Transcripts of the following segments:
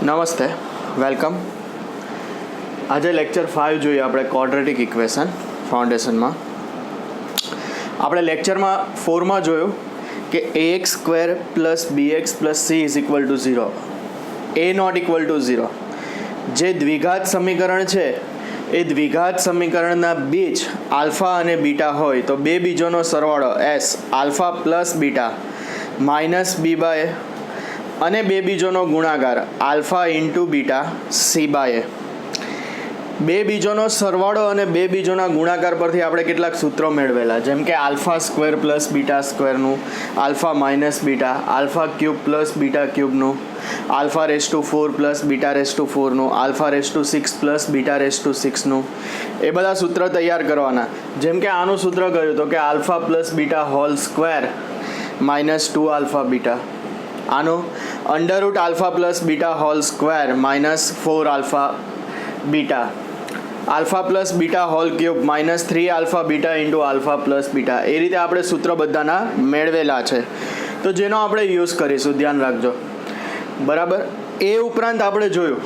નમસ્તે, વેલકમ. આજે લેક્ચર 5 જોઈએ આપણે ક્વોડ્રેટિક ઇક્વેશન ફાઉન્ડેશનમાં. આપણે લેક્ચરમાં 4માં જોયું કે ax² plus bx plus c is equal to 0, a not equal to 0. જે દ્વિઘાત સમીકરણ છે એ દ્વિઘાત સમીકરણના બીજ આલ્ફા અને બીટા હોય તો બે બીજોનો સરવાળો s alpha plus beta minus b by અને બે બીજોનો ગુણાકાર alpha into beta c by a. બે બીજોનો સરવાળો અને બે બીજોના ગુણાકાર પરથી આપણે કેટલાક સૂત્રો મેળવેલા, જેમ કે આલ્ફા સ્ક્વેર પ્લસ બીટા સ્ક્વેરનું, alpha minus beta, alpha cube plus beta ક્યુબનું, alpha raise to 4 plus beta raise to 4નું, alpha raise to 6 plus beta raise to 6નું. એ બધા સૂત્ર તૈયાર કરવાના. જેમ કે આનું સૂત્ર કહ્યું તો કે alpha plus beta whole square minus 2 alpha beta. આનું under root alpha plus beta whole square minus 4 alpha beta, alpha plus beta whole cube minus 3 alpha beta into alpha plus beta. એ રીતે આપણે સૂત્ર બધાના મેળવેલા છે, તો જેનો આપણે યુઝ કરીશું, ધ્યાન રાખજો. બરાબર. એ ઉપરાંત આપણે જોયું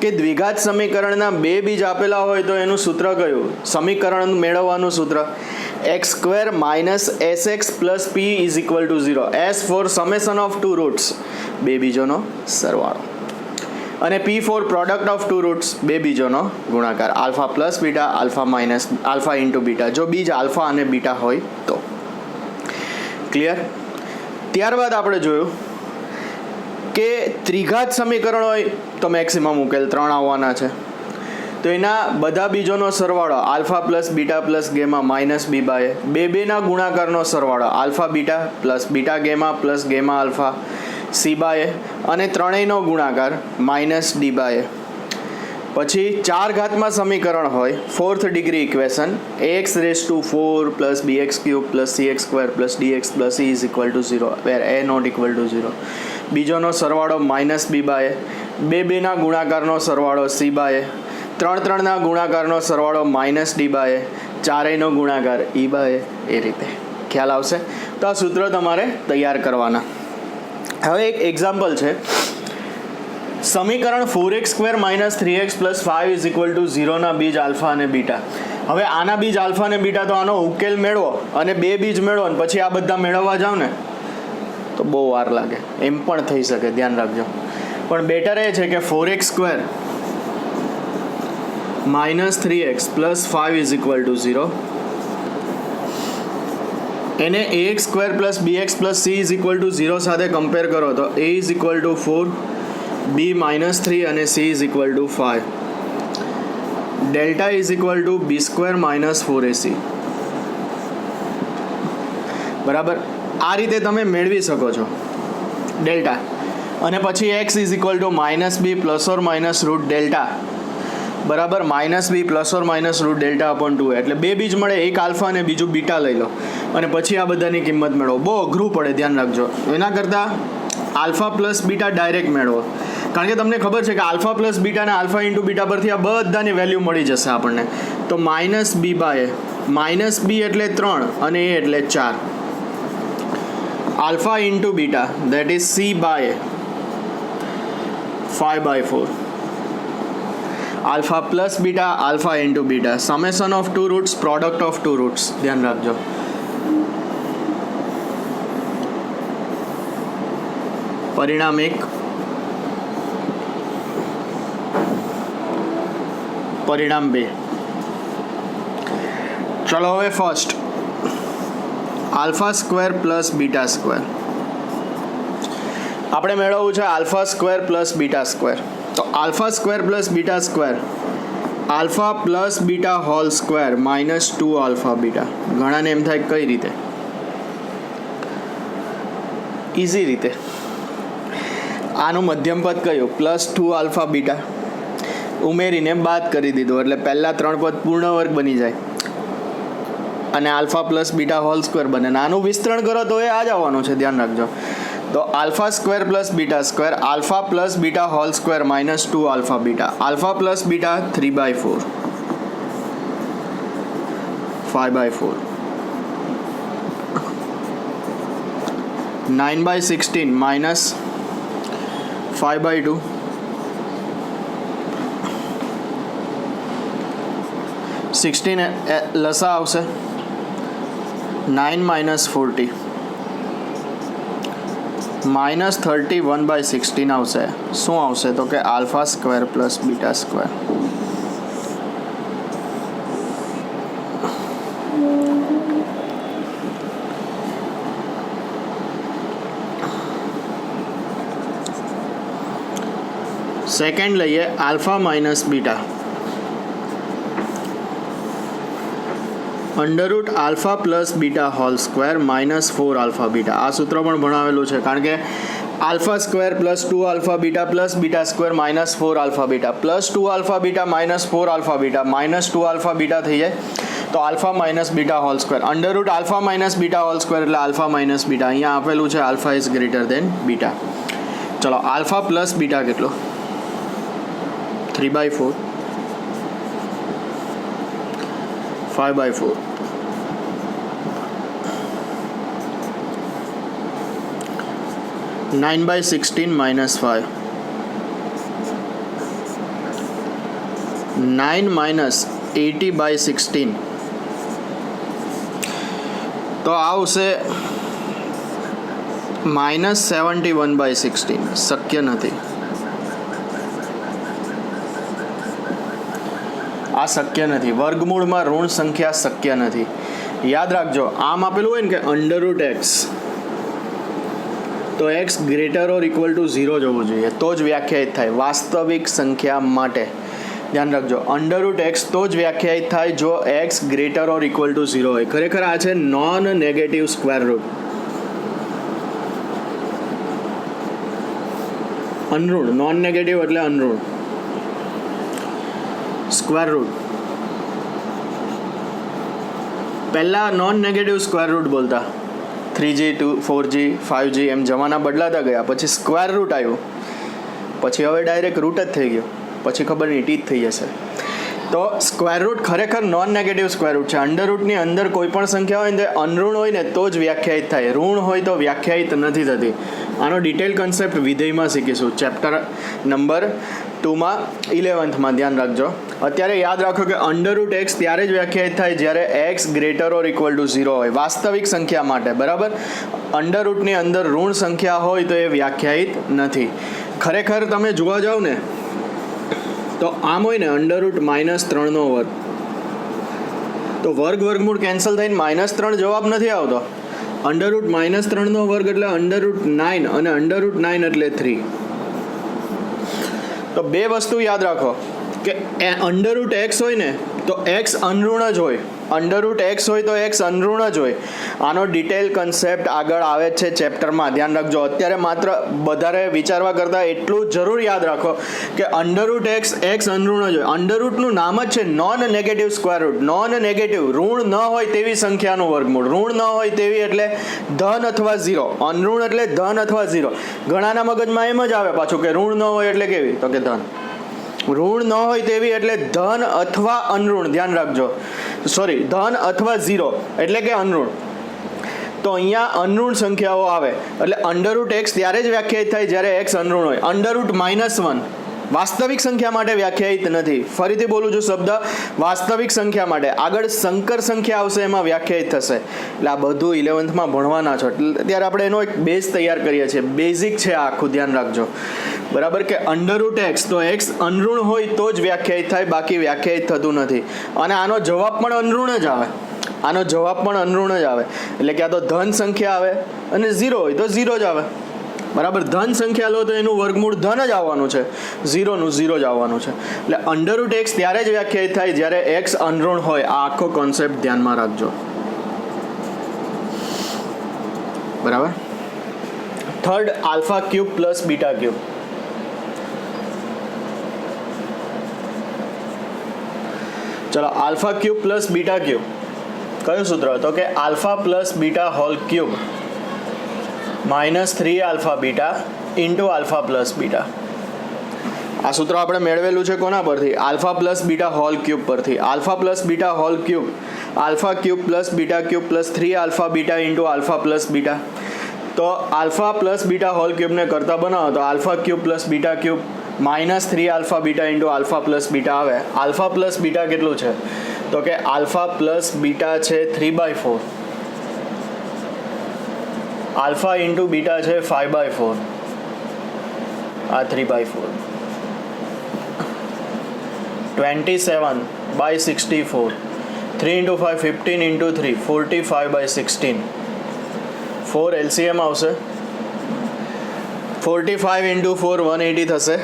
કે દ્વિઘાત સમીકરણના બે બીજ આપેલા હોય તો એનું સૂત્ર કયું, સમીકરણ મેળવવાનું સૂત્ર x² minus sx plus p is equal to 0. s for summation of two roots, બે બીજોનો સરવાળો, અને p for product of two roots, બે બીજોનો ગુણાકાર, alpha plus beta, alpha minus alpha into beta, જો બીજ આલ્ફા અને બીટા હોય તો. ક્લિયર. ત્યારબાદ આપણે જોયું કે ત્રિઘાત સમીકરણ હોય તો મેક્સિમમ ઉકેલ 3 આવવાના છે. તો એના બધા બીજોનો સરવાળો alpha plus beta plus gamma minus b by, બેના ગુણાકારનો સરવાળો alpha beta plus beta gamma plus gamma alpha c by, અને ત્રણેયનો ગુણાકાર માઇનસ ડી બાય. પછી 4 ઘાતમાં સમીકરણ હોય, 4th degree equation, ax raise to 4 plus bx cube plus cx² plus dx plus e is equal to 0 where a not equal to 0. બીજોનો સરવાળો minus b by, બેના ગુણાકારનો સરવાળો સી બાય, ત્રણના ગુણાકારનો સરવાળો માઇનસ ડી બાય, ચારેયનો ગુણાકાર ઈ by. એ રીતે ખ્યાલ આવશે. તો આ સૂત્રો તમારે તૈયાર કરવાના. હવે એક એક્ઝામ્પલ છે, સમીકરણ 4x² minus 3x plus 5 is equal to 0ના બીજ આલ્ફા અને બીટા. હવે આના બીજ આલ્ફા અને બીટા, તો આનો ઉકેલ મેળવો અને બે બીજ મેળવો અને પછી આ બધા મેળવવા જાવ ને તો બહુ વાર લાગે. એમ પણ થઈ શકે, ધ્યાન રાખજો. પણ બેટર એ છે કે 4x² minus 3x plus 5 is equal to 0, એને ax² plus bx plus c is equal to 0 સાથે કમ્પેર કરો તો a is equal two 4, b minus 3 અને c is equal two 5. Delta is equal two b² minus 4ac. બરાબર. આ રીતે તમે મેળવી શકો છો ડેલ્ટા. અને પછી x is equal to minus b plus or minus root delta. બરાબર. Minus b plus or minus root delta upon 2, એટલે બે બીજ મળે, એક આલ્ફા અને બીજું બીટા લઈ લો અને પછી આ બધાની કિંમત મેળવો. બહુ અઘરું પડે, ધ્યાન રાખજો. એના કરતાં આલ્ફા પ્લસ બીટા ડાયરેક્ટ મેળવો, કારણ કે તમને ખબર છે કે આલ્ફા પ્લસ બીટા અને આલ્ફા ઇન્ટુ બીટા પરથી આ બધાની વેલ્યુ મળી જશે આપણને. તો minus b by, minus b એટલે 3 અને એ એટલે 4, alpha into beta that is c by 5/4, alpha plus beta, alpha into beta, summation of two roots, product of two roots. ધ્યાન રાખજો. પરિણામ 1, પરિણામ 2. ચલો હવે first alpha square plus beta square. આપણે મેળવવું છે alpha square plus beta square. તો alpha square plus beta square, alpha plus beta whole square minus 2 alpha beta. ઘણાને એમ થાય કઈ રીતે? ઇઝી રીતે. આનું મધ્યમ પદ કયું? પ્લસ 2 આલ્ફા બીટા ઉમેરીને બાદ કરી દીધું એટલે પહેલા 3 પદ પૂર્ણ વર્ગ બની જાય અને alpha plus beta whole square બને. આનું વિસ્તરણ કરો તો એ આ જ આવવાનું છે, ધ્યાન રાખજો. તો alpha square plus beta square, alpha plus beta whole square minus 2 alpha beta, alpha plus beta 3/4, 5/4, 9/16 minus 5/2 16 લસા આવશે 9 - 40 -30 1/16 આવશે. શું આવશે તો કે alpha square plus beta square. Second લઈએ alpha minus beta under root alpha plus beta whole square -4 alpha beta. આ સૂત્ર પણ ભણાવેલું છે કારણ કે alpha square plus 2 alpha beta plus beta square -4 alpha beta plus 2 alpha beta -4 alpha beta -2 alpha beta થઈ જાય તો alpha minus beta whole square. Under root alpha minus beta whole square એટલે આલ્ફા માઇનસ બીટા. અહીંયા આપેલું છે alpha is greater than beta. ચલો alpha plus beta કેટલો 3/4 5/4 9/16 - 5 9 - 80/16 તો આવશે -71/16. શક્ય નથી, આ શક્ય નથી. વર્ગમૂળમાં ઋણ સંખ્યા શક્ય નથી. યાદ રાખજો આમ આપેલું હોય ને કે અંડરરૂટ એક્સ તો x greater or equal to 0 જ હોવું જોઈએ તો જ વ્યાખ્યાયિત થાય વાસ્તવિક સંખ્યા માટે. ધ્યાન રાખજો અંડરરૂટ એક્સ તો જ વ્યાખ્યાયિત થાય જો x greater or equal to 0 હોય. ખરેખર આ છે નોન નેગેટિવ સ્ક્વેર રૂટ. અનઋણ નોન નેગેટિવ એટલે અનઋણ સ્ક્વેર રૂટ. પહેલાં નોન નેગેટિવ સ્ક્વેર રૂટ બોલતા 3G 4G 5G એમ જમાના બદલાતા ગયા પછી સ્ક્વેર રૂટ આવ્યું પછી હવે ડાયરેક્ટ રૂટ જ થઈ ગયો પછી ખબર નહીં ટી જ થઈ જશે. તો સ્ક્વેર રૂટ ખરેખર નોન નેગેટિવ સ્ક્વેર રૂટ છે. અંડર રૂટની અંદર કોઈ પણ સંખ્યા હોય ને તે અનઋણ હોય ને તો જ વ્યાખ્યાયિત થાય. ઋણ હોય તો વ્યાખ્યાયિત નથી થતી. આનો ડિટેલ કન્સેપ્ટ વિધેયમાં શીખીશું ચેપ્ટર નંબર 2માં 11th ધ્યાન રાખજો. અત્યારે યાદ રાખો કે અંડરરૂટ એક્સ ત્યારે જ વ્યાખ્યાયિત થાય જ્યારે x greater or equal to 0 હોય વાસ્તવિક સંખ્યા માટે. બરાબર, અંડરરૂટની અંદર ઋણ સંખ્યા હોય તો એ વ્યાખ્યાયિત નથી. ખરેખર તમે જોવા જાઓ ને તો આમ હોય ને અંડરરૂટ -3 વર્ગ તો વર્ગમૂળ કેન્સલ થઈને -3 જવાબ નથી આવતો. અંડરરૂટ -3 વર્ગ એટલે અંડરરૂટ 9 અને અંડરરૂટ 9 એટલે 3. તો બે વસ્તુ યાદ રાખો કે અંડરરૂટ એક્સ હોય ને તો એક્સ અનઋણ જ હોય. અંડરરૂટ એક્સ હોય તો એક્સ અનઋણ જ હોય. આનો ડિટેલ કન્સેપ્ટ આગળ આવે છે ચેપ્ટરમાં ધ્યાન રાખજો. અત્યારે માત્ર વધારે વિચારવા કરતાં એટલું જરૂર યાદ રાખો કે અંડરરૂટ એક્સ અનઋણ જ હોય. અંડરરૂટનું નામ જ છે non negative square route. Non negative ઋણ ન હોય તેવી સંખ્યાનું વર્ગમૂળ. ઋણ ન હોય તેવી એટલે ધન અથવા 0. અનઋણ એટલે ધન અથવા 0. ઘણાના મગજમાં એમ જ આવે પાછું કે ઋણ ન હોય એટલે કેવી તો કે ધન. ઋણ ન હોય તેવી એટલે ધન અથવા અનઋણ. ધ્યાન રાખજો સોરી ધન અથવા 0 એટલે કે અનઋણ. તો અહીંયા અનઋણ સંખ્યાઓ આવે એટલે અંડરરૂટ એક્સ ત્યારે જ વ્યાખ્યાયિત થાય જ્યારે એક્સ અનઋણ હોય. અંડરરૂટ -1 વાસ્તવિક સંખ્યા માટે વ્યાખ્યાયિત નથી. ફરીથી બોલું છું શબ્દ વાસ્તવિક સંખ્યા માટે. આગળ સંકર સંખ્યા આવશે એમાં વ્યાખ્યાયિત થશે. એટલે આ બધું 11thમાં ભણવાના છો ત્યારે આપણે એનો એક બેઝ તૈયાર કરીએ છીએ. બેઝિક છે આખું ધ્યાન રાખજો. બરાબર કે અંડરરૂટ એક્સ તો એક્સ અનઋણ હોય તો જ વ્યાખ્યાયિત થાય બાકી વ્યાખ્યાયિત થતું નથી. અને આનો જવાબ પણ અનઋણ જ આવે. આનો જવાબ પણ અનઋણ જ આવે એટલે કે આ તો ધન સંખ્યા આવે અને 0 હોય તો 0 જ આવે. બરાબર, ધન સંખ્યા લો તો એનું વર્ગમૂળ ધન જ આવવાનું છે, 0નું 0 જ આવવાનું છે. એટલે અંડરરૂટ એક્સ ત્યારે જ વ્યાખ્યાયિત થાય જ્યારે એક્સ અનઋણ હોય. આ આખો કોન્સેપ્ટ ધ્યાનમાં રાખજો. બરાબર. Third alpha cube plus beta cube. ચલો alpha cube plus beta cube કયું સૂત્ર તો કે alpha plus beta whole cube -3 alpha beta into alpha plus beta. આ સૂત્ર આપણે મેળવેલું છે કોના પરથી? Alpha plus beta whole cube પરથી. Alpha plus beta whole cube alpha cube plus beta cube plus 3 alpha beta into alpha plus beta. તો alpha plus beta whole ક્યુબને કરતા બનાવો તો alpha cube plus beta cube -3 alpha beta into alpha plus beta આવે. Alpha plus beta કેટલું છે? તો કે આલ્ફા પ્લસ બીટા છે 3/4, આલ્ફા ઇન્ટુ બીટા છે 5/4, આ 3/4. 27/64, 3 into 5 15 into 3 45/16. 4 LCM આવશે. 45 into 4 180 થશે.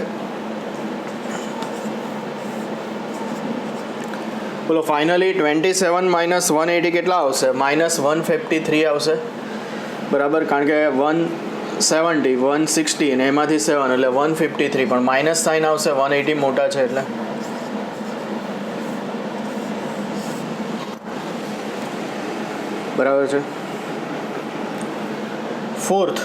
બોલો ફાઇનલી 27 માઇનસ 180 કેટલા આવશે? -153 આવશે. બરાબર, કારણ કે 170 160 ને એમાંથી 7 એટલે 153, પણ માઇનસ સાઇન આવશે, 180 મોટા છે એટલે. બરાબર છે. Fourth,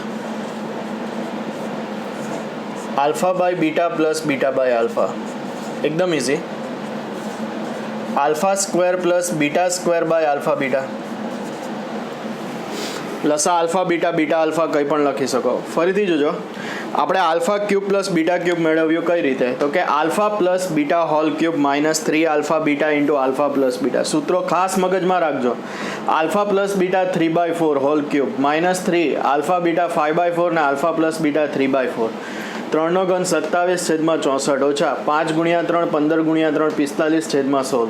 alpha by beta plus beta by alpha. એકદમ easy. Alpha square plus beta square by alpha beta. લસા આલ્ફા બીટા બીટા આલ્ફા કંઈ પણ લખી શકો. ફરીથી જોજો, આપણે alpha cube plus beta cube મેળવ્યું કઈ રીતે? તો કે alpha plus beta whole cube -3 alpha beta into alpha plus beta. સૂત્રો ખાસ મગજમાં રાખજો. Alpha plus beta 3/4 whole cube -3 alpha beta 5/4 ને આલ્ફા પ્લસ બીટા 3/4. 3 નો ઘન 27/64 ઓછા 5 × 3 15 × 3 45/16.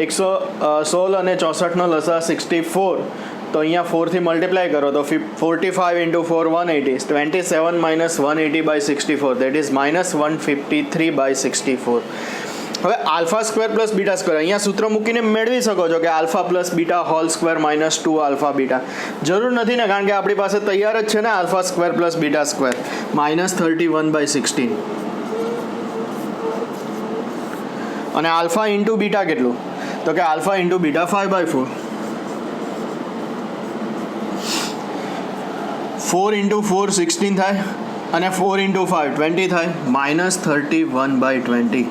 116 અને 64 નો લસા 64. તો અહીંયા 4 થી મલ્ટીપ્લાય કરો તો 45 into 4 180, 27 minus 180/64, that is -153/64. હવે alpha square plus beta square અહીંયા સૂત્ર મૂકીને મેળવી શકો છો કે alpha plus beta whole square -2 alpha beta. જરૂર નથી ને, કારણ કે આપણી પાસે તૈયાર જ છે ને alpha square plus beta square. -31/16. અને આલ્ફા ઇન્ટુ બીટા કેટલું? તો કે આલ્ફા ઇન્ટુ બીટા 5/4. 4 into 4 16 થાય અને 4 into 5 20 થાય. -31/20.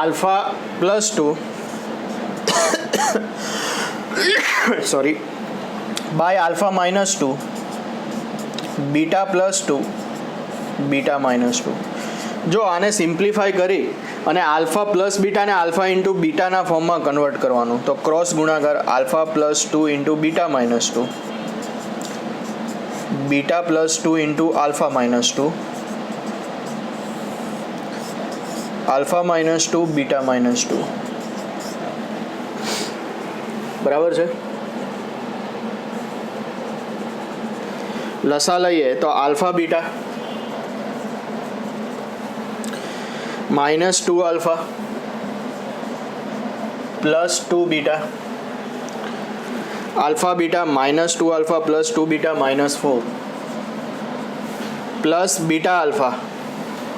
Alpha plus 2 sorry by alpha -2 beta plus 2 beta -2. જો આને સિમ્પ્લિફાય કરી અને આલ્ફા પ્લસ બીટાને આલ્ફા ઇન્ટુ બીટાના ફોર્મમાં કન્વર્ટ કરવાનું, તો ક્રોસ ગુણાકાર alpha plus 2 into beta -2, beta plus 2 into alpha -2, alpha -2 beta -2. બરાબર છે. લસા લઈએ તો alpha beta -2 alpha plus 2 beta, alpha beta -2 alpha plus 2 beta -4 plus beta alpha,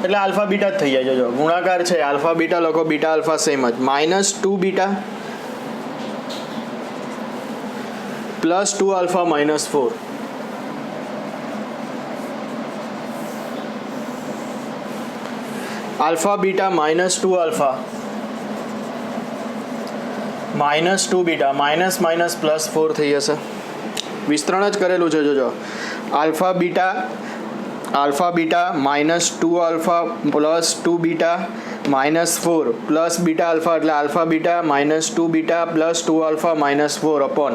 એટલે આલ્ફા બીટા જ થઈ જાય. જો ગુણાકાર છે, આલ્ફા બીટા લખો, બીટા આલ્ફા સેમ જ. -2 beta plus 2 alpha -4. Alpha beta -2 alpha -2 beta +4 થઈ જશે. વિસ્તરણ જ કરેલું છે. જોજો alpha beta -2 alpha plus 2 beta -4 plus beta alpha, એટલે alpha beta -2 beta plus 2 alpha -4 upon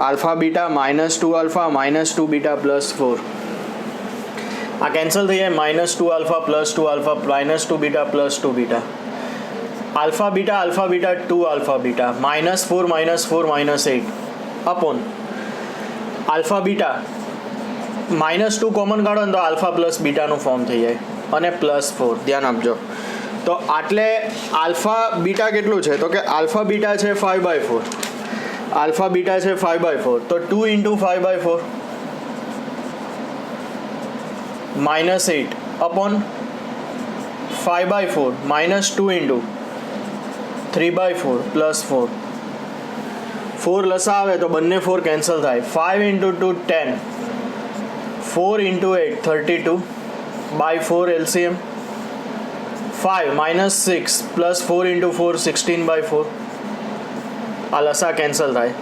alpha beta -2 alpha -2 beta +4. આ કેન્સલ થઈ જાય. -2 alpha plus 2 alpha -2 beta plus 2 beta. Alpha beta 2 alpha beta -4 -8 upon alpha beta -2 common કાઢો ને તો alpha plus બીટાનું form થઈ જાય અને +4. ધ્યાન આપજો. તો આટલે આલ્ફા બીટા કેટલું છે? તો કે આલ્ફા બીટા છે 5/4, આલ્ફા બીટા છે 5/4, તો 2 into 5/4 -8 અપોન 5/4 -2 into 3/4 +4. 4 લસા આવે તો બંને 4 કેન્સલ થાય. 5 into 2 10, 4 into 8 32 by 4 LCM. 5 -6 plus 4 into 4 16/4. આ લસા કેન્સલ થાય.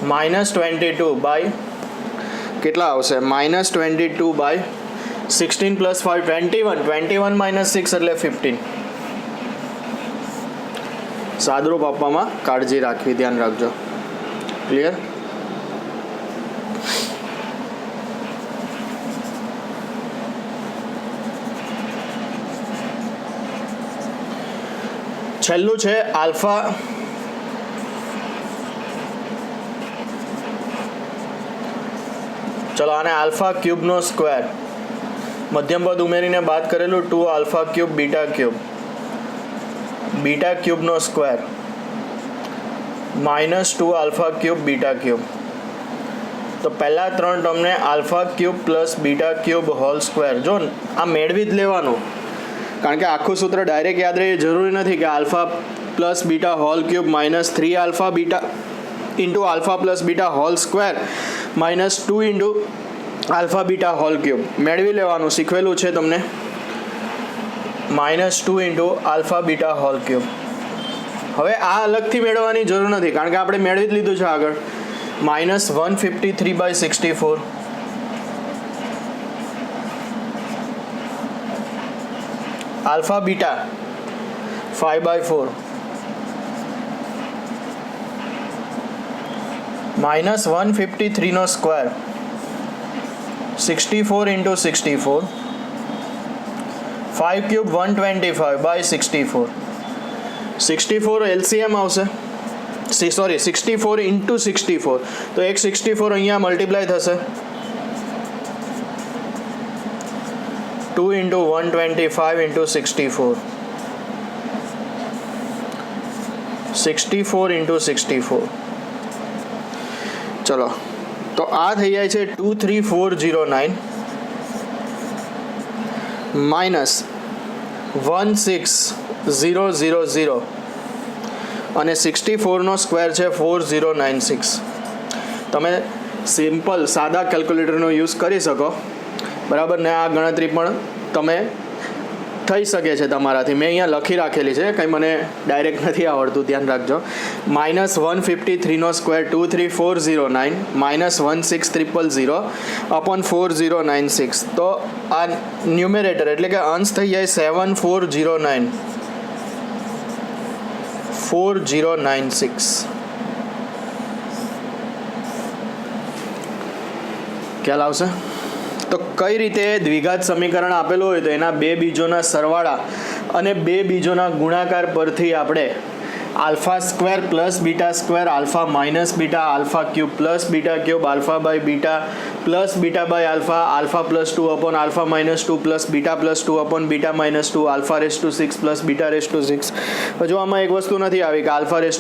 -22 બાય કેટલા આવશે -22 બાય 16 + 5 21 -6 એટલે 15. સાદરૂપ આપવામાં કાળજી રાખવી, ધ્યાન રાખજો. ક્લિયર? છેલ્લું છે આલ્ફા ચલો આને આલ્ફા ક્યુબનો સ્ક્વેર મધ્યમ પદ ઉમેરીને બાદ કરેલું 2 આલ્ફા ક્યુબ બીટા ક્યુબનો square -2 alpha cube beta cube. તો પહેલા ત્રણ ટર્મને alpha cube plus beta cube whole square. જો આ મેળવી જ લેવાનું, કારણ કે આખું સૂત્ર ડાયરેક્ટ યાદ રહે જરૂરી નથી કે alpha plus beta whole cube -3 alpha beta into alpha plus beta whole square -2 into alpha beta whole cube. મેળવી લેવાનું, શીખવેલું છે તમને. -2 into alpha beta whole cube. હવે આ અલગથી મેળવવાની જરૂર નથી, કારણ કે આપણે મેળવી જ લીધું છે આગળ. -153/64 આલ્ફા બીટા 5/4 -153 નો સ્ક્વેર 64 ઇન્ટુ 64 5 ક્યુબ 125/64 64 એલસીએમ આવશે, સોરી 64 ઇન્ટુ 64, તો એક 64 અહીંયા મલ્ટીપ્લાય થશે 2 ઇન્ટુ 125 ઇન્ટુ 64 ઇન્ટુ 64. ચલો તો આ થઈ જાય છે 23409 -16000 અને 64 નો સ્ક્વેર છે 4096. તમે સિમ્પલ સાદા કેલ્ક્યુલેટરનો યુઝ કરી શકો, બરાબર ને? આ ગણતરી પણ તમે થઈ શકે છે તમારાથી. મેં અહીંયા લખી રાખેલી છે, કંઈ મને ડાયરેક્ટ નથી આવડતું, ધ્યાન રાખજો. -153 નો સ્ક્વેર 23409 -16000 અપોન 4096. તો આ ન્યુમેરેટર એટલે કે અંશ થઈ જાય 4096. ખ્યાલ આવશે? તો કઈ રીતે દ્વિઘાત સમીકરણ આપેલું હોય તો એના બે બીજોના સરવાળા અને બે બીજોના ગુણાકાર પરથી આપણે alpha square plus beta square alpha minus beta alpha cube plus beta cube alpha by beta plus beta by alpha alpha +2 upon alpha -2 plus beta +2 upon beta -2 alpha ⁶ plus beta ⁶. હજુ આમાં એક વસ્તુ નથી આવી કે આલ્ફા ⁴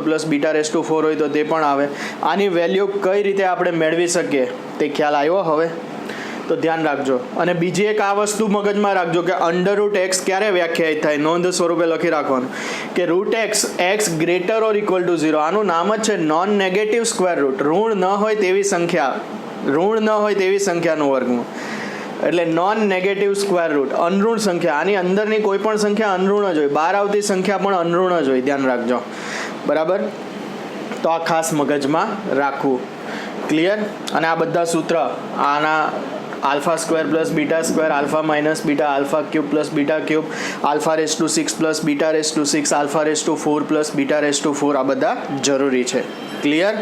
પ્લસ બીટા ⁴ હોય તો તે પણ આવે. આની વેલ્યુ કઈ રીતે આપણે મેળવી શકીએ તે ખ્યાલ આવ્યો હવે? તો ધ્યાન રાખજો. અને બીજી એક આ વસ્તુ મગજમાં રાખજો કે √x ક્યારે વ્યાખ્યાયિત થાય, નોંધ સ્વરૂપે લખી રાખવાનું કે √x x greater or equal to 0. આનું નામ જ છે નોન નેગેટિવ સ્ક્વેર રૂટ. ઋણ ન હોય તેવી સંખ્યાનું વર્ગમૂળ એટલે નોન નેગેટિવ સ્ક્વેર રૂટ, અનઋણ સંખ્યા. આની અંદરની કોઈ પણ સંખ્યા અનઋણ જ હોય, બહાર આવતી સંખ્યા પણ અનઋણ જ હોય, ધ્યાન રાખજો, બરાબર? તો આ ખાસ મગજમાં રાખવું. ક્લિયર? અને આ બધા સૂત્ર આના alpha square plus beta square alpha minus beta alpha cube plus beta cube alpha ⁶ plus beta ⁶ alpha ⁴ plus beta ⁴ આ બધા જરૂરી છે. ક્લિયર?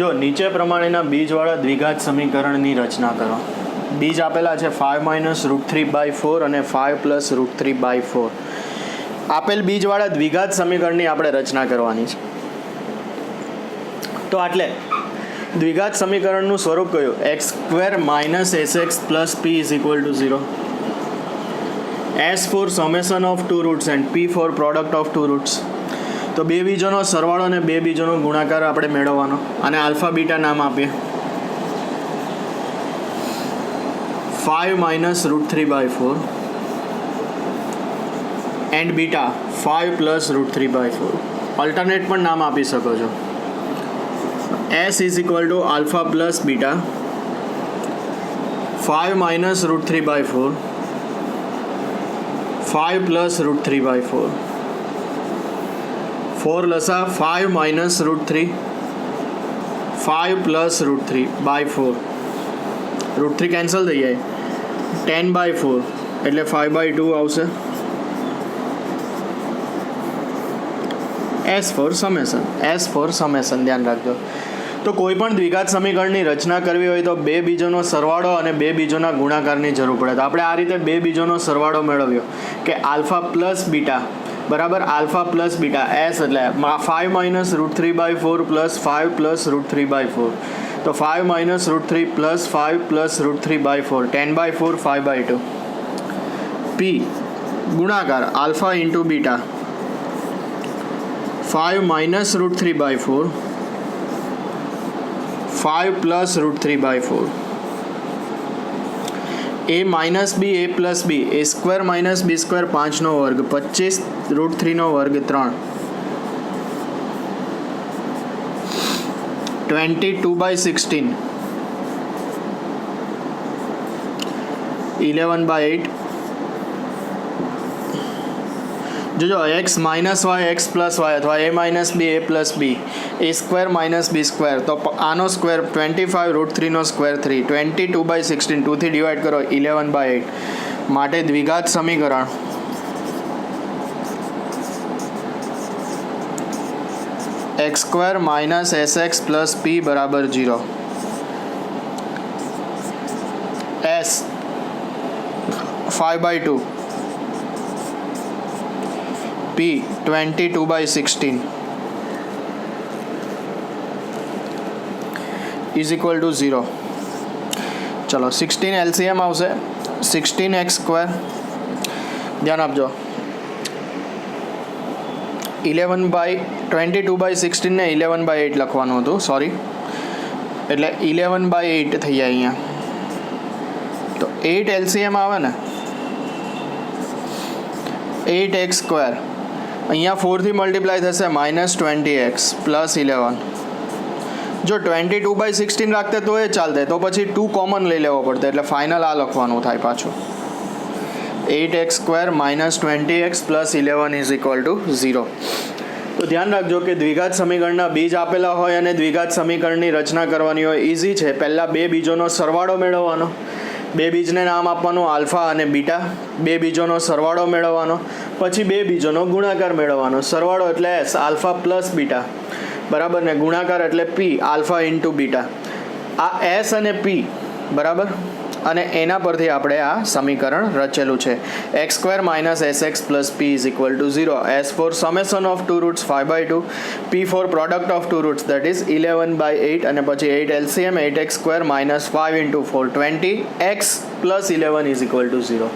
જો નીચે પ્રમાણેના બીજવાળા દ્વિઘાત સમીકરણની રચના કરો. બીજ આપેલા છે 5 - √3/4 અને 5 + √3/4. આપેલ બીજવાળા દ્વિઘાત સમીકરણની આપણે રચના કરવાની છે. તો એટલે દ્વિઘાત સમીકરણનું સ્વરૂપ કયું? x² - sx + p = 0. s for summation of two roots and p for product of two roots. તો બે બીજોનો સરવાળો અને બે બીજોનો ગુણાકાર આપણે મેળવવાનો, અને આલ્ફા બીટા નામ આપીએ. 5 - √3/4 એન્ડ બીટા 5 + √3/4. ઓલ્ટરનેટ પણ નામ આપી શકો છો. s = alpha plus beta 5 minus root 3 by 4, 5 plus root 3 by 4, 4 लसा 5 minus root 3, 5 plus root 3 by 4, root 3 cancel થઈ જાય, 10 by 4 એટલે 5 by 2 આવશે. S for summation ધ્યાન રાખજો. તો કોઈ પણ દ્વિઘાત સમીકરણની રચના કરવી હોય તો બે બીજોનો સરવાળો અને બે બીજોના ગુણાકારની જરૂર પડે. તો આપણે આ રીતે બે બીજોનો સરવાળો મેળવ્યો કે આલ્ફા પ્લસ બીટા બરાબર આલ્ફા પ્લસ બીટા એસ એટલે 5 minus root 3 by 4 plus 5 plus root 3 by 4. તો 5 minus root 3 plus 5 plus root 3 by 4, 10 by 4 5 by 2. P ગુણાકાર alpha into beta 5 minus root 3 by 4, 5 plus root 3 by 4. A minus B, A plus B, A square minus B square 5 નો વર્ગ, 25 root 3 નો વર્ગ 3, 22 by 16, 11 by 8. જોજો x minus y x plus y અથવા a minus b a plus b a square minus b square તો આનો square 25 root 3નો square 3, 22 by 16 2થી divide કરો 11 by 8 માટે દ્વિઘાત સમીકરણ x square minus s x plus p બરાબર 0. S 5 by 2, P 22 by 16 is equal to 0. ચલો 16 LCM આવશે 16x સ્ક્વેર. ધ્યાન આપજો 11 બાય 22 બાય 16 ને 11 બાય 8 લખવાનું હતું, સોરી, એટલે 11 બાય 8 થઈ જાય અહીંયા. તો 8 LCM આવે ને 8x સ્ક્વેર અહીંયા 4થી મલ્ટીપ્લાય થશે માઇનસ 20x પ્લસ 11. જો 22 બાય 16 રાખતે તો એ ચાલતે, તો પછી 2 કોમન લઈ લેવો પડતો એટલે ફાઇનલ આ લખવાનું થાય પાછું 8x square minus 20x plus 11 is equal to 0. તો ધ્યાન રાખજો કે દ્વિઘાત સમીકરણના બીજ આપેલા હોય અને દ્વિઘાત સમીકરણની રચના કરવાની હોય ઇઝી છે. પહેલાં બે બીજોનો સરવાળો મેળવવાનો, બે બીજને નામ આપવાનું આલ્ફા અને બીટા, બે બીજોનો સરવાળો મેળવવાનો, પછી બે બીજોનો ગુણાકાર મેળવવાનો. સરવાળો એટલે એસ આલ્ફા પ્લસ બીટા બરાબર ને ગુણાકાર એટલે પી આલ્ફા ઇન્ટુ બીટા. આ એસ અને પી બરાબર અને એના પરથી આપણે આ સમીકરણ રચેલું છે. X square minus s x plus p is equal to 0. S for summation of two roots 5 by 2, p for product of two roots that is 11 by 8 અને પછી 8 LCM 8x square minus 5 into 4 20x plus 11 is equal to 0.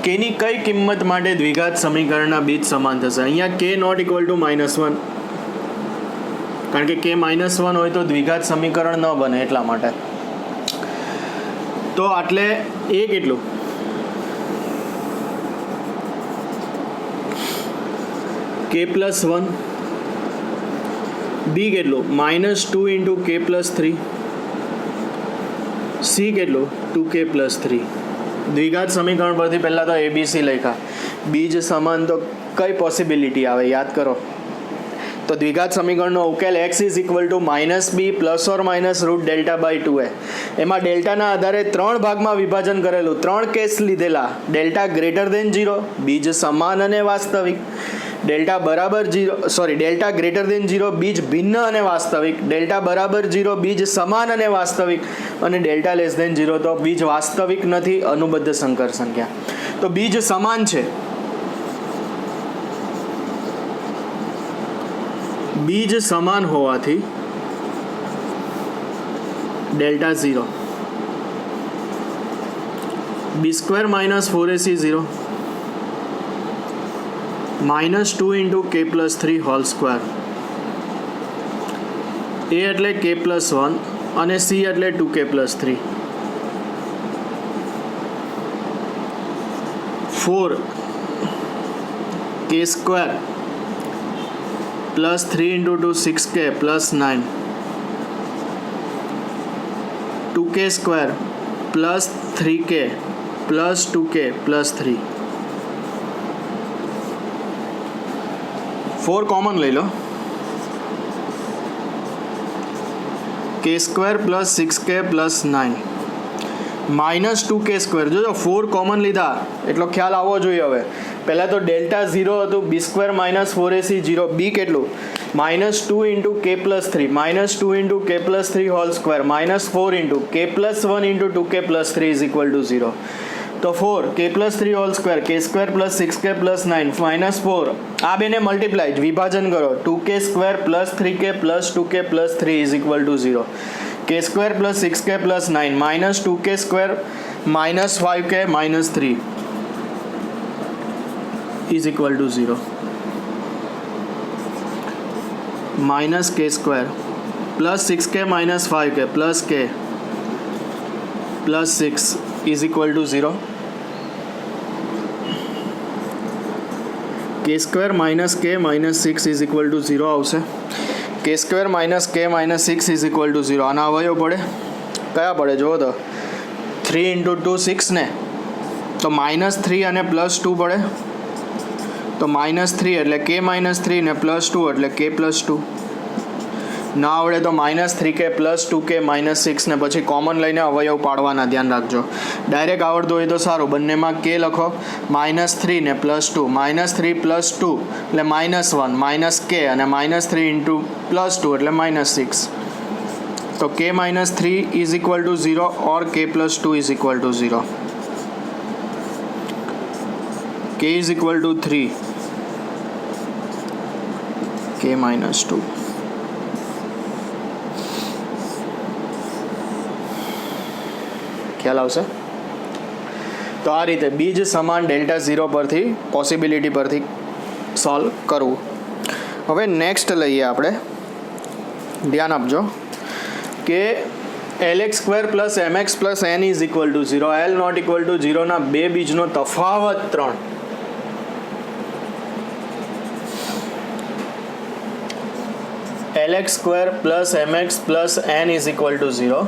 કેની કઈ કિંમત માટે દ્વિઘાત સમીકરણના બીજ સમાન થશે? અહીંયા કે નોટ ઇક્વલ ટુ -1 કારણ કે કે -1 હોય તો દ્વિઘાત સમીકરણ ન બને એટલા માટે. તો આટલે એ કેટલું k પ્લસ 1, બી કેટલું -2 ઇન્ટુ k પ્લસ 3, સી કેટલું 2k પ્લસ 3. દ્વિઘાત સમીકરણ પરથી પહેલાં તો ABC લખ્યા, બીજ સમાન તો કઈ પોસિબિલિટી આવે યાદ કરો. તો દ્વિઘાત સમીકરણનો ઉકેલ x is equal to -b plus or minus root delta by 2a. એમાં ડેલ્ટાના આધારે 3 ભાગમાં વિભાજન કરેલું, 3 કેસ લીધેલા. ડેલ્ટા ગ્રેટર દેન 0 બીજ સમાન અને વાસ્તવિક, ડેલ્ટા બરાબર 0 સોરી ડેલ્ટા ગ્રેટર દેન 0 બીજ ભિન્ન અને વાસ્તવિક, ડેલ્ટા બરાબર 0 બીજ સમાન અને વાસ્તવિક, અને ડેલ્ટા લેસ દેન 0 તો બીજ વાસ્તવિક નથી, અનુબદ્ધ સંકર સંખ્યા. તો બીજ સમાન છે, બીજ સમાન હોવાથી delta 0, b square minus 4ac 0 -2 into k plus 3 whole square. A એટલે k પ્લસ 1 અને સી એટલે 2k plus 3. 4 k square plus 3 into 2 6k plus 9, 2k square plus 3k plus 2k plus 3 4 common ले लो k² plus 6k plus 9 minus 2k². જો 4 common લીધા એટલો ખ્યાલ આવવો જોઈએ. હવે પહેલાં તો ડેલ્ટા 0 હતું, b² માઇનસ 4ac 0, b કેટલું -2 into k plus 3 -2 into k plus 3 whole square -4 into k plus 1 into 2k plus 3 is equal to 0. તો 4 k plus 3 whole square k² plus 6k plus 9 -4 આ બેને મલ્ટીપ્લાય વિભાજન કરો 2k² plus 3k plus 2k plus 3 is equal to 0. k² plus 6k plus 9 minus 2k² minus 5k minus 3 is equal to 0. Minus k² plus 6k minus 5k plus k plus 6 is equal to 0. k² minus k minus 6 is equal to 0 આવશે. k² minus k minus 6 is equal to 0. આના અવયવ પડે કયા પડે જુઓ તો 3 into 2 6 ને તો -3 અને +2 પડે તો -3 એટલે k -3 ને +2 એટલે k +2 ના આવડે તો -3k પ્લસ 2k -6 ને પછી કોમન લઈને અવયવ પાડવાના. ધ્યાન રાખજો. ડાયરેક્ટ આવડતું હોય તો સારું. બંનેમાં k લખો -3 ને +2 -3 +2 એટલે -1 -k અને -3 ઇન્ટુ +2 એટલે -6. તો k -3 is equal to 0 or k +2 is equal to 0. k is equal two 3 k -2. ખ્યાલ આવશે. તો આ રીતે બીજ સમાન ડેલ્ટા 0 પરથી પોસિબિલિટી પરથી સોલ્વ કરવું. હવે નેક્સ્ટ લઈએ આપણે. ધ્યાન આપજો કે lx² plus mx plus n is equal to 0. l not equal to 0 ના બે બીજનો તફાવત 3. lx² plus mx plus n is equal to 0.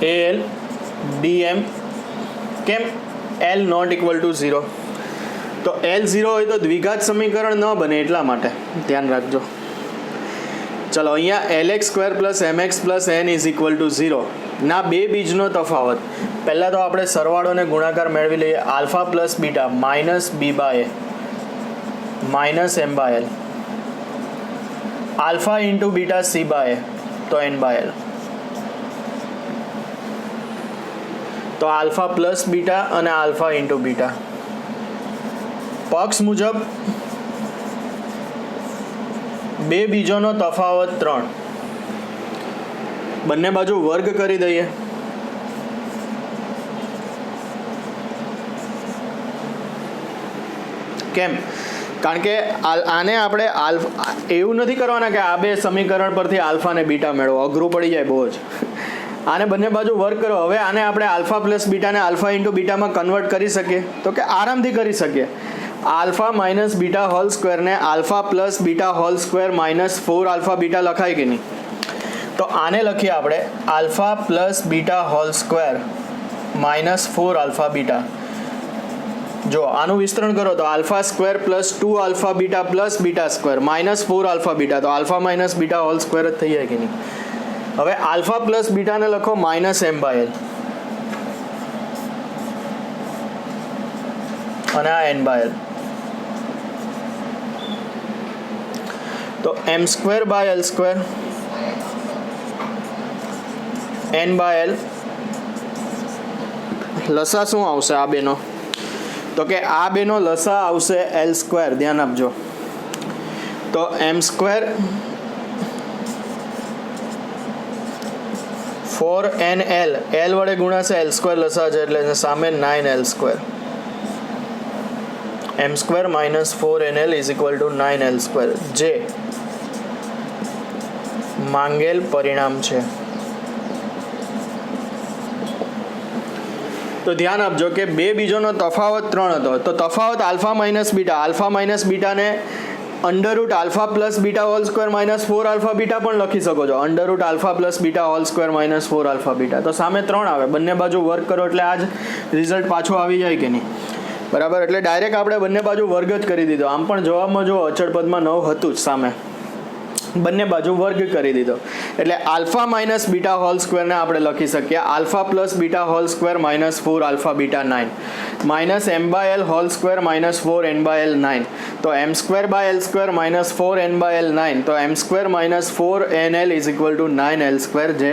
al dm કેમ l નોટ ઇક્વલ ટુ 0. તો l 0 હોય તો દ્વિઘાત સમીકરણ ન બને એટલા માટે ધ્યાન રાખજો. ચલો અહીંયા lx² plus mx plus n is equal to 0 ના બે બીજનો તફાવત. પહેલાં તો આપણે સરવાળો અને ગુણાકાર મેળવી લઈએ. Alpha plus beta minus b/a minus m/l alpha into beta c/a તો n/l. તો આલ્ફા પ્લસ બીટા અને આલ્ફા ઇન્ટુ બીટા. પક્ષ મુજબ બે બીજોનો તફાવત 3. બંને બાજુ વર્ગ કરી દઈએ. કેમ? કારણ કે આને આપણે એવું નથી કરવાના કે આ બે સમીકરણ પરથી આલ્ફા અને બીટા મેળવો. અઘરું પડી જાય બહુ જ. આને બંને બાજુ વર્ક કરો. હવે આને આપણે આલ્ફા પ્લસ બીટાને આલ્ફા ઇન્ટુ બીટામાં કન્વર્ટ કરી શકીએ તો કે આરામથી કરી શકીએ. આલ્ફા માઇનસ બીટા હોલ સ્ક્વેરને alpha plus beta whole square minus 4 alpha beta લખાય કે નહીં? તો આને લખીએ આપણે alpha plus beta whole square minus 4 alpha beta. જો આનું વિસ્તરણ કરો તો alpha square plus 2 alpha beta plus beta square minus 4 alpha beta. તો alpha minus beta whole square જ થઈ જાય કે નહીં? હવે આલ્ફા પ્લસ બીટાને લખો માઇનસ m/l અને આ n/l. તો m²/l² n/l લસા શું આવશે આ બેનો? તો કે આ બેનો લસા આવશે l². ધ્યાન આપજો. તો m² 4nl l વડે ગુણાશે l² લસા છે એટલે સામે 9l². m² minus 4nl is equal two 9l², જે માંગેલ પરિણામ છે. તો ધ્યાન આપજો કે બે બીજોનો તફાવત 3 હતો. તો તફાવત alpha minus beta. Alpha minus બીટાને under root alpha plus beta whole square minus 4 alpha beta પણ લખી શકો છો. Under root alpha plus beta whole square minus 4 alpha beta. તો સામે 3 આવે, બંને બાજુ વર્ગ કરો એટલે આ જ રિઝલ્ટ પાછો આવી જાય કે નહીં? બરાબર. એટલે ડાયરેક્ટ આપણે બંને બાજુ વર્ગ જ કરી દીધો. આમ પણ જવાબમાં જો અચળ પદમાં 9 હતું જ સામે, બંને બાજુ વર્ગ કરી દીધો. એટલે આલ્ફા માઇનસ બીટા હોલ સ્ક્વેરને આપણે લખી શકીએ alpha plus beta whole square minus 4 alpha beta 9 minus m by l whole square minus 4 n by l 9. તો m square by l square minus 4 n by l 9. તો m square minus 4 n l is equal to 9 l square, જે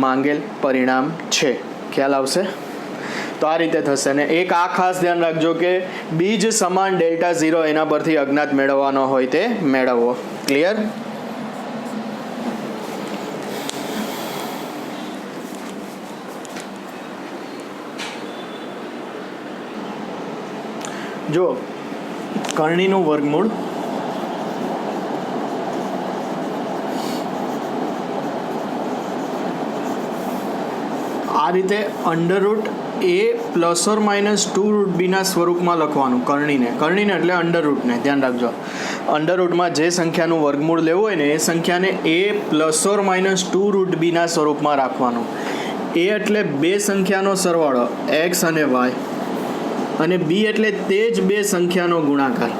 માંગેલ પરિણામ છે. ખ્યાલ આવશે? તો આ રીતે થશે. ને એક આ ખાસ ધ્યાન રાખજો કે બીજ સમાન ડેલ્ટા 0 એના પરથી અજ્ઞાત મેળવવાનો હોય તે મેળવવો. ક્લિયર? જો કર્ણીનું વર્ગમૂળ આ રીતે under root a plus or minus 2 root બીના સ્વરૂપમાં લખવાનું. કર્ણીને એટલે અંડર રૂટને ધ્યાન રાખજો. અંડર રૂટમાં જે સંખ્યાનું વર્ગમૂળ લેવું હોય ને એ સંખ્યાને એ પ્લસ ઓર માઇનસ 2 રૂટ બીના સ્વરૂપમાં રાખવાનું. એ એટલે બે સંખ્યાનો સરવાળો એક્સ અને વાય, અને બી એટલે તે જ બે સંખ્યાનો ગુણાકાર,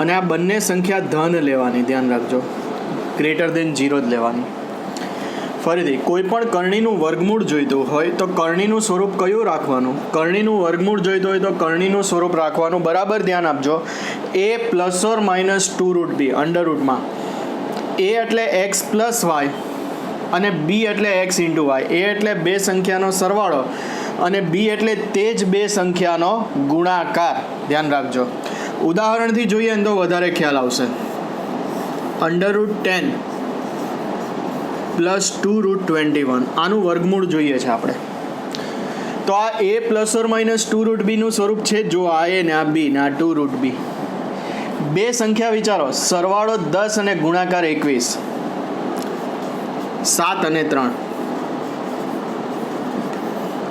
અને આ બંને સંખ્યા ધન લેવાની. ધ્યાન રાખજો, ગ્રેટર દેન 0 જ લેવાની. ફરીથી કોઈ પણ કર્ણીનું વર્ગમૂળ જોઈતું હોય તો કર્ણીનું સ્વરૂપ કયું રાખવાનું? કર્ણીનું વર્ગમૂળ જોઈતું હોય તો કર્ણીનું સ્વરૂપ રાખવાનું. બરાબર ધ્યાન આપજો. A plus or minus 2 root b under રૂટમાં એ એટલે એક્સ પ્લસ વાય અને બી એટલે એક્સ ઇન્ટુ વાય. એ એટલે બે સંખ્યાનો સરવાળો અને બી એટલે તે જ બે સંખ્યાનો ગુણાકાર. ધ્યાન રાખજો. ઉદાહરણથી જોઈએ ને તો વધારે ખ્યાલ આવશે. અંડર રૂટ 10 પ્લસ 2 રૂટ 21 આનું વર્ગમૂળ જોઈએ છે આપણે. તો આ એ પ્લસ ઓર માઇનસ 2 રૂટ બીનું સ્વરૂપ છે. જો આ એ ને આ બી ને આ 2 રૂટ બી, બે સંખ્યા વિચારો, સરવાળો 10 અને ગુણાકાર 21, 7 અને 3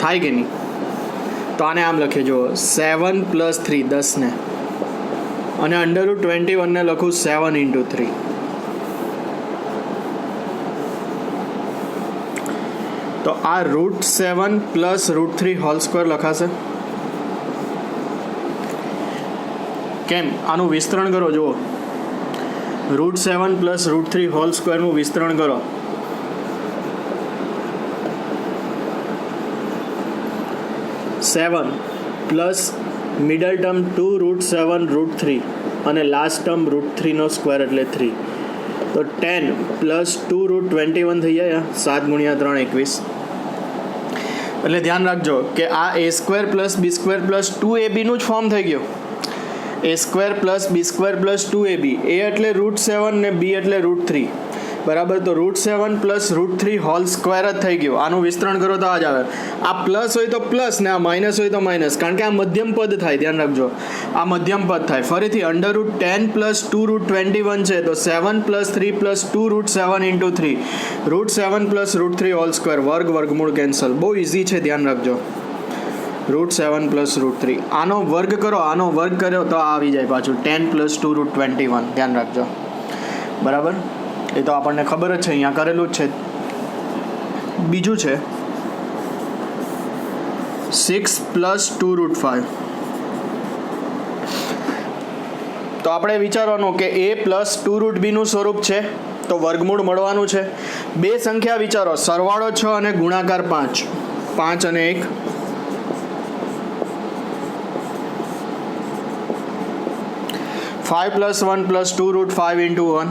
થાય કે નહીં? તો આને આમ લખીએ, જો 7 પ્લસ 3 10 ને, અને અંડર રૂટ 21 ને લખું 7 ઇન્ટુ 3. તો આ root 7 plus root 3 whole square લખાશે. કેમ? આનું વિસ્તરણ કરો. જુઓ, રૂટ 7 પ્લસ રૂટ 3 હોલ સ્ક્વેરનું વિસ્તરણ કરો. Seven plus middle term 2 root 7 root 3 અને લાસ્ટ ટર્મ રૂટ 3નો સ્ક્વેર એટલે 3. તો 10 પ્લસ 2 રૂટ 21 થઈ જાય. 7 ગુણ્યા 3 21. એટલે ધ્યાન રાખજો કે આ એ સ્ક્વેર પ્લસ બી સ્ક્વેર પ્લસ 2ab નું જ ફોર્મ થઈ ગયું. એ સ્ક્વેર પ્લસ બી સ્ક્વેર પ્લસ 2ab. એ એટલે રૂટ 7 ને બી એટલે રૂટ 3. બરાબર. તો root 7 plus root 3 whole square જ થઈ ગયું. આનું વિસ્તરણ કરો તો આ જ આવે. આ પ્લસ હોય તો પ્લસ ને આ માઇનસ હોય તો માઇનસ, કારણ કે આ મધ્યમ પદ થાય. ધ્યાન રાખજો, આ મધ્યમ પદ થાય. ફરીથી અંડર રૂટ 10 પ્લસ 2 રૂટ 21 છે, તો 7 plus 3 plus 2 root 7 into 3. Root 7 plus root 3 whole square. વર્ગમૂળ કેન્સલ. બહુ ઇઝી છે, ધ્યાન રાખજો. રૂટ 7 પ્લસ રૂટ 3 આનો વર્ગ કરો, આનો વર્ગ કર્યો તો આવી જાય પાછું 10 પ્લસ 2 રૂટ 21. ધ્યાન રાખજો. બરાબર. એ તો આપણને ખબર જ છે, અહીંયા કરેલું જ છે. બીજું છે 6 પ્લસ 2 રૂટ 5. તો આપણે વિચારવાનું કે એ પ્લસ 2 રૂટ બીનું સ્વરૂપ છે, તો વર્ગમૂળ મળવાનું છે. બે સંખ્યા વિચારો, સરવાળો 6 અને ગુણાકાર 5. 5 અને 1. Five plus 1 plus 2 root 5 into 1.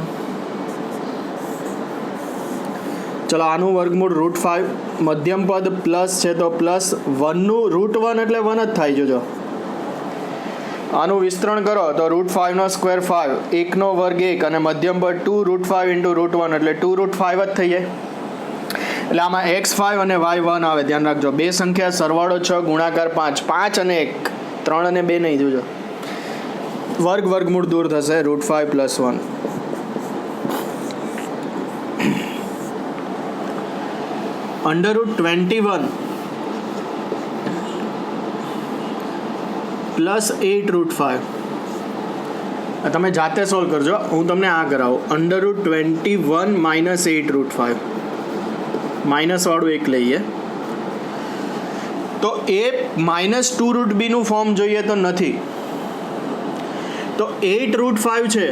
ચલો, આનું વર્ગમૂળ રૂટ 5. મધ્યમ પદ પ્લસ છે તો પ્લસ 1નું રૂટ 1 એટલે 1 જ થાય. જોજો, આનું વિસ્તરણ કરો તો રૂટ 5નો સ્ક્વેર 5, 1નો વર્ગ 1, અને મધ્યમ પદ 2 રૂટ 5 ઇન્ટુ રૂટ 1 એટલે 2 રૂટ 5 જ થઈ જાય. એટલે આમાં x5 અને y1 આવે. ધ્યાન રાખજો. બે સંખ્યા, સરવાળો 6 ગુણાકાર 5. 5 અને 1, 3 અને 2 નહીં. જોજો, વર્ગમૂળ દૂર થશે. Root 5 plus 1. Under root 21 plus 8 root 5 તમે જાતે સોલ્વ કરજો, હું તમને આ કરાવું. √21 - 8√5 માઇનસવાળું એક લઈએ તો એ -2√b નું ફોર્મ જોઈએ તો નથી. તો 8√5 છે,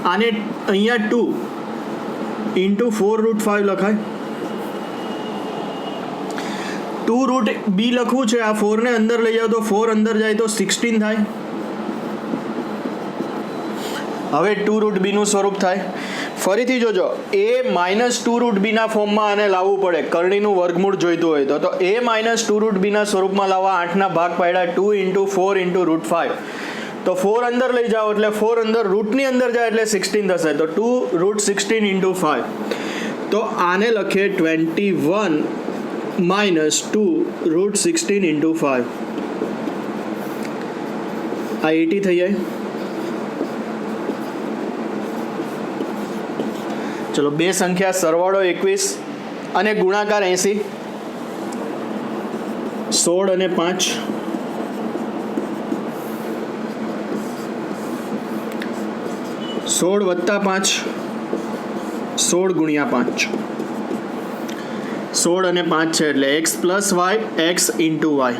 આને અહીંયા 2 × 4√5 લખાય. 2√b લખવું છે, આ 4 ને અંદર લઈ જાઓ તો 4 અંદર જાય તો 16 થાય. હવે 2√b નું સ્વરૂપ થાય. ફરીથી જોજો, એ -2√b ના ફોર્મમાં આને લાવવું પડે. કરણીનું વર્ગમૂળ જોઈતું હોય તો એ -2√b ના સ્વરૂપમાં લાવવા 8 ના ભાગ પાડ્યા 2 × 4 × √5. તો 4 અંદર લઈ જાઓ એટલે 4 અંદર રૂટની અંદર જાય એટલે 16 થશે. તો 2√16 × 5. તો આને લખીએ 21 - 2√16 × 5. આ 80 થઈ જાય. ચલો, બે સંખ્યા સરવાળો 21 અને ગુણાકાર 80. 16 અને 5. 16 + 5 16 × 5. 16 અને 5 છે એટલે x + y x × y.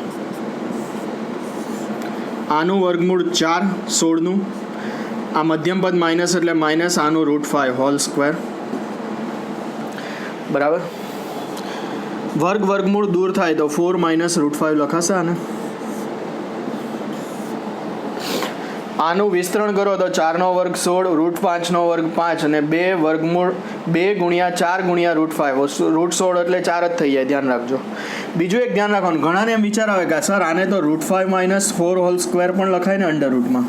આનું વર્ગમૂળ 4 16નું. આ મધ્યમ પદ માઇનસ એટલે માઇનસ આનું √5 હોલ સ્ક્વેર. બરાબર. વર્ગમૂળ દૂર થાય તો 4 - √5 લખાશે આને. આનું વિસ્તરણ કરો તો 4 નો વર્ગ 16, √5 નો વર્ગ 5 અને 2 વર્ગમૂળ 2 × 4 × √5. √16 એટલે 4 જ થઈ જાય, ધ્યાન રાખજો. બીજું એક ધ્યાન રાખવાનું, ઘણાને એમ વિચાર આવે કે સર આને તો √5 - 4 હોલ સ્ક્વેર પણ લખાય ને અંડર રૂટમાં.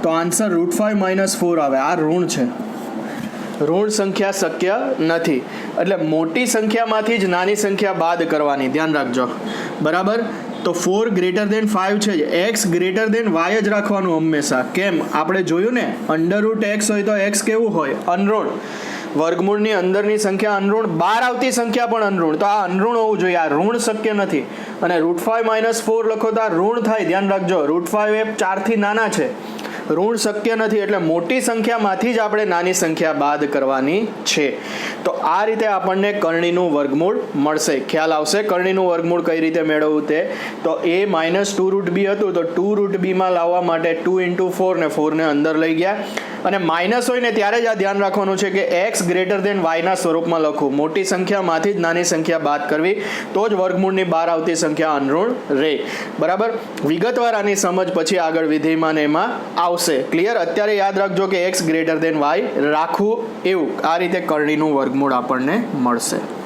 તો આન્સર √5 - 4 આવે. આ ઋણ છે, ઋણ સંખ્યા શક્ય નથી. એટલે મોટી સંખ્યામાંથી જ નાની સંખ્યા બાદ કરવાની, ધ્યાન રાખજો. બરાબર. તો 4 > 5 છે, x > y જ રાખવાનું હંમેશા. કેમ? આપણે જોયું ને, √x હોય તો x કેવું હોય? અનઋણ. વર્ગમૂળની અંદરની સંખ્યા અનઋણ, બહાર આવતી સંખ્યા પણ અનઋણ. તો આ અનઋણ હોવું જોઈએ, આ ઋણ શક્ય નથી. અને √5 - 4 લખો તો આ ઋણ થાય, ધ્યાન રાખજો. √5 એ 4 થી નાના છે, ઋણ શક્ય નથી. એટલે મોટી સંખ્યામાંથી જ આપણે નાની સંખ્યા બાદ કરવાની છે. તો આ રીતે આપણને કરણીનું વર્ગમૂળ મળશે. ખ્યાલ આવશે કરણીનું વર્ગમૂળ કઈ રીતે મેળવવું તે. તો એ -2√b હતું તો 2√b માં લાવવા માટે 2 × 4 ને 4 ને અંદર લઈ ગયા. અને માઇનસ હોય ને ત્યારે જ આ ધ્યાન રાખવાનું છે કે x > y ના સ્વરૂપમાં લખવું. મોટી સંખ્યામાંથી જ નાની સંખ્યા બાદ કરવી, તો જ વર્ગમૂળની બહાર આવતી સંખ્યા અનઋણ રહે. બરાબર. વિગતવાર આની સમજ પછી આગળ વિધેયમાં ને એમાં આવશે. ક્લિયર? અત્યારે યાદ રાખજો કે x > y રાખવું, એવું આ રીતે કરણીનું વર્ગમૂળ આપણને મળશે.